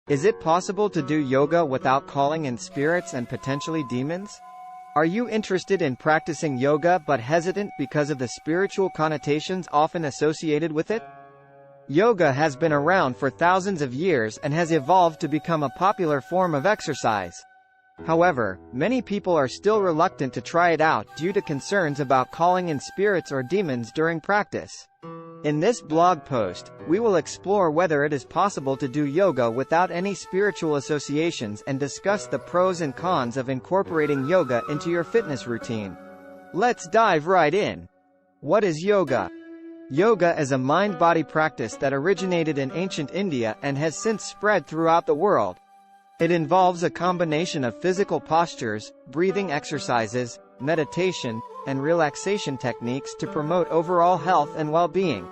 Is it possible to do yoga without calling in spirits and potentially demons? Are you interested in practicing yoga but hesitant because of the spiritual connotations often associated with it? Yoga has been around for thousands of years and has evolved to become a popular form of exercise. However, many people are still reluctant to try it out due to concerns about calling in spirits or demons during practice. In this blog post, we will explore whether it is possible to do yoga without any spiritual associations and discuss the pros and cons of incorporating yoga into your fitness routine. Let's dive right in. What is yoga? Yoga is a mind-body practice that originated in ancient India and has since spread throughout the world. It involves a combination of physical postures, breathing exercises, meditation, and relaxation techniques to promote overall health and well-being.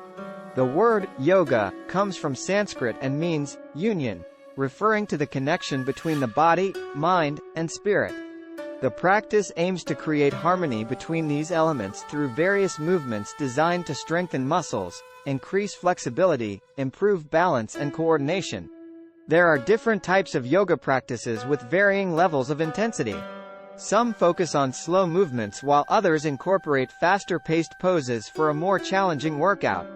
The word yoga comes from Sanskrit and means union, referring to the connection between the body, mind, and spirit. The practice aims to create harmony between these elements through various movements designed to strengthen muscles, increase flexibility, improve balance and coordination. There are different types of yoga practices with varying levels of intensity. Some focus on slow movements while others incorporate faster-paced poses for a more challenging workout.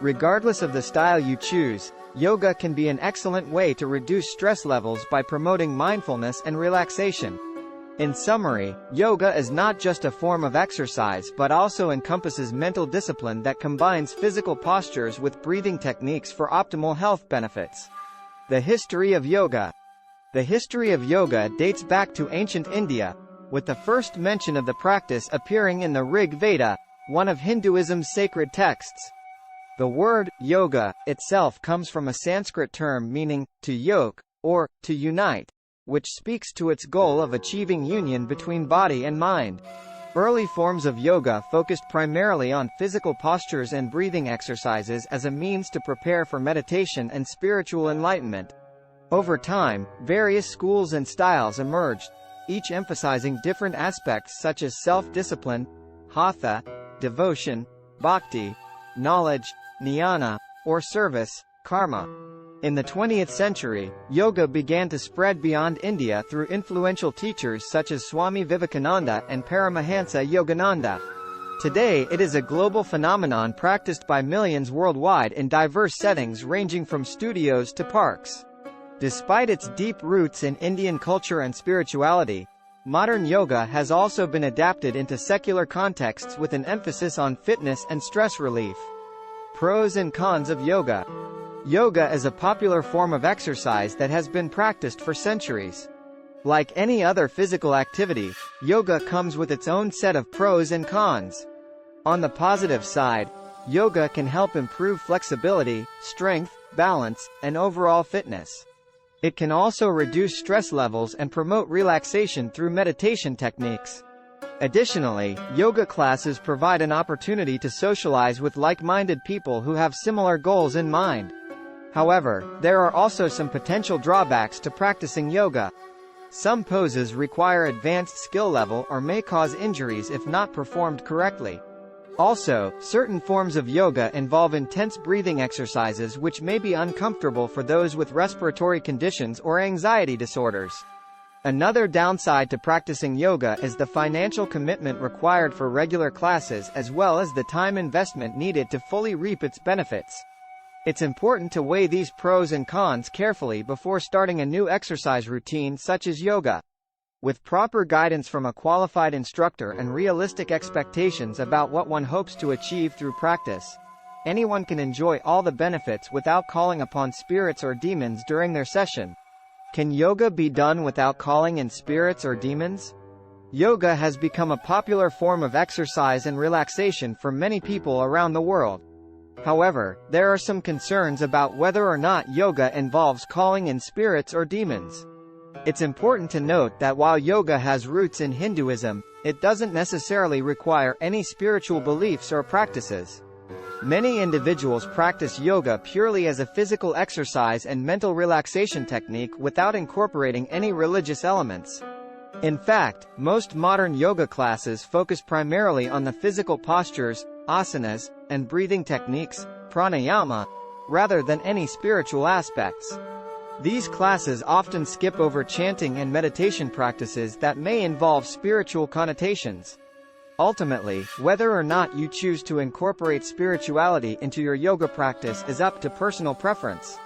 Regardless of the style you choose, yoga can be an excellent way to reduce stress levels by promoting mindfulness and relaxation. In summary, yoga is not just a form of exercise but also encompasses mental discipline that combines physical postures with breathing techniques for optimal health benefits. The history of yoga. The history of yoga dates back to ancient India, with the first mention of the practice appearing in the Rig Veda, one of Hinduism's sacred texts. The word yoga itself comes from a Sanskrit term meaning to yoke, or to unite, which speaks to its goal of achieving union between body and mind. Early forms of yoga focused primarily on physical postures and breathing exercises as a means to prepare for meditation and spiritual enlightenment. Over time, various schools and styles emerged, each emphasizing different aspects such as self-discipline, hatha, devotion, bhakti, knowledge, jnana, or service, karma. In the 20th century, yoga began to spread beyond India through influential teachers such as Swami Vivekananda and Paramahansa Yogananda. Today it is a global phenomenon practiced by millions worldwide in diverse settings ranging from studios to parks. Despite its deep roots in Indian culture and spirituality, modern yoga has also been adapted into secular contexts with an emphasis on fitness and stress relief. Pros and cons of yoga. Yoga is a popular form of exercise that has been practiced for centuries. Like any other physical activity, yoga comes with its own set of pros and cons. On the positive side, yoga can help improve flexibility, strength, balance, and overall fitness. It can also reduce stress levels and promote relaxation through meditation techniques. Additionally, yoga classes provide an opportunity to socialize with like-minded people who have similar goals in mind. However, there are also some potential drawbacks to practicing yoga. Some poses require advanced skill level or may cause injuries if not performed correctly. Also, certain forms of yoga involve intense breathing exercises which may be uncomfortable for those with respiratory conditions or anxiety disorders. Another downside to practicing yoga is the financial commitment required for regular classes as well as the time investment needed to fully reap its benefits. It's important to weigh these pros and cons carefully before starting a new exercise routine such as yoga. With proper guidance from a qualified instructor and realistic expectations about what one hopes to achieve through practice, anyone can enjoy all the benefits without calling upon spirits or demons during their session. Can yoga be done without calling in spirits or demons? Yoga has become a popular form of exercise and relaxation for many people around the world. However, there are some concerns about whether or not yoga involves calling in spirits or demons. It's important to note that while yoga has roots in Hinduism, it doesn't necessarily require any spiritual beliefs or practices. Many individuals practice yoga purely as a physical exercise and mental relaxation technique without incorporating any religious elements. In fact, most modern yoga classes focus primarily on the physical postures, asanas, and breathing techniques, pranayama, rather than any spiritual aspects. These classes often skip over chanting and meditation practices that may involve spiritual connotations. Ultimately, whether or not you choose to incorporate spirituality into your yoga practice is up to personal preference.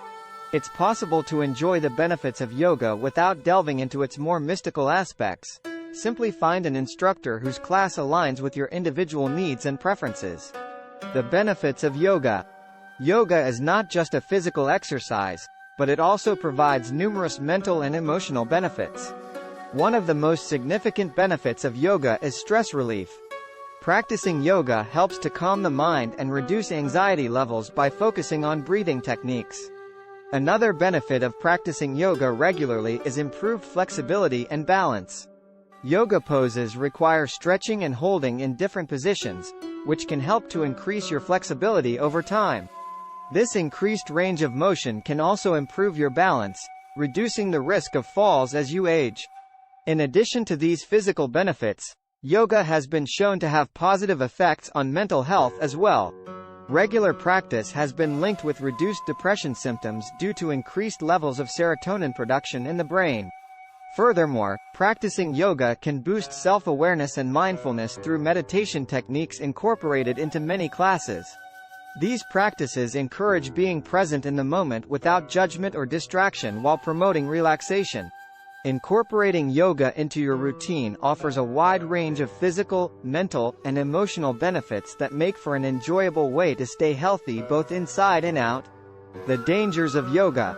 It's possible to enjoy the benefits of yoga without delving into its more mystical aspects. Simply find an instructor whose class aligns with your individual needs and preferences. The benefits of yoga. Yoga is not just a physical exercise, but it also provides numerous mental and emotional benefits. One of the most significant benefits of yoga is stress relief. Practicing yoga helps to calm the mind and reduce anxiety levels by focusing on breathing techniques. Another benefit of practicing yoga regularly is improved flexibility and balance. Yoga poses require stretching and holding in different positions, which can help to increase your flexibility over time. This increased range of motion can also improve your balance, reducing the risk of falls as you age. In addition to these physical benefits, yoga has been shown to have positive effects on mental health as well. Regular practice has been linked with reduced depression symptoms due to increased levels of serotonin production in the brain. Furthermore, practicing yoga can boost self-awareness and mindfulness through meditation techniques incorporated into many classes. These practices encourage being present in the moment without judgment or distraction while promoting relaxation. Incorporating yoga into your routine offers a wide range of physical, mental, and emotional benefits that make for an enjoyable way to stay healthy both inside and out. The dangers of yoga.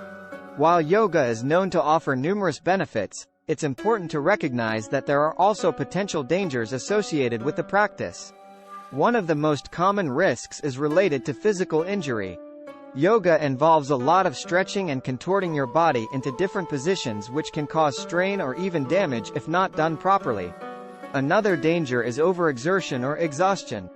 While yoga is known to offer numerous benefits, it's important to recognize that there are also potential dangers associated with the practice. One of the most common risks is related to physical injury. Yoga involves a lot of stretching and contorting your body into different positions, which can cause strain or even damage if not done properly. Another danger is overexertion or exhaustion.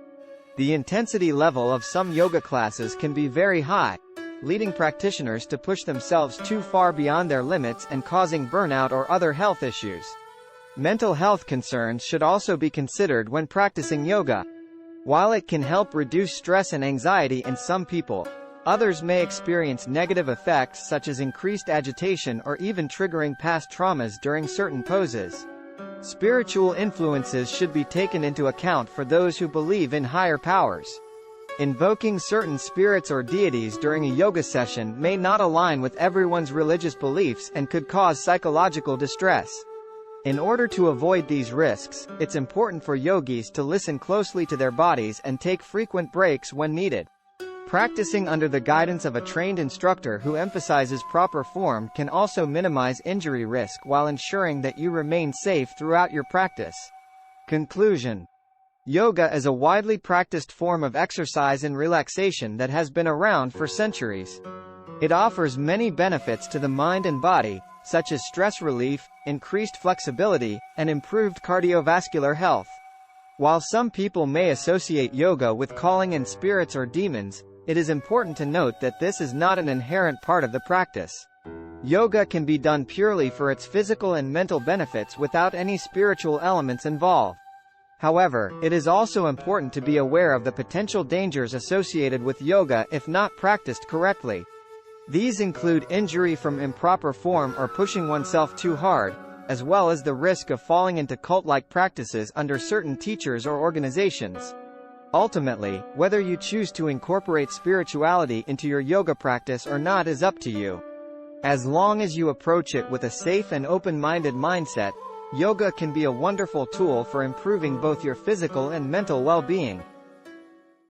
The intensity level of some yoga classes can be very high, leading practitioners to push themselves too far beyond their limits and causing burnout or other health issues. Mental health concerns should also be considered when practicing yoga. While it can help reduce stress and anxiety in some people, others may experience negative effects such as increased agitation or even triggering past traumas during certain poses. Spiritual influences should be taken into account for those who believe in higher powers. Invoking certain spirits or deities during a yoga session may not align with everyone's religious beliefs and could cause psychological distress. In order to avoid these risks, it's important for yogis to listen closely to their bodies and take frequent breaks when needed. Practicing under the guidance of a trained instructor who emphasizes proper form can also minimize injury risk while ensuring that you remain safe throughout your practice. Conclusion. Yoga is a widely practiced form of exercise and relaxation that has been around for centuries. It offers many benefits to the mind and body, such as stress relief, increased flexibility, and improved cardiovascular health. While some people may associate yoga with calling in spirits or demons, it is important to note that this is not an inherent part of the practice. Yoga can be done purely for its physical and mental benefits without any spiritual elements involved. However, it is also important to be aware of the potential dangers associated with yoga if not practiced correctly. These include injury from improper form or pushing oneself too hard, as well as the risk of falling into cult-like practices under certain teachers or organizations. Ultimately, whether you choose to incorporate spirituality into your yoga practice or not is up to you. As long as you approach it with a safe and open-minded mindset, yoga can be a wonderful tool for improving both your physical and mental well-being.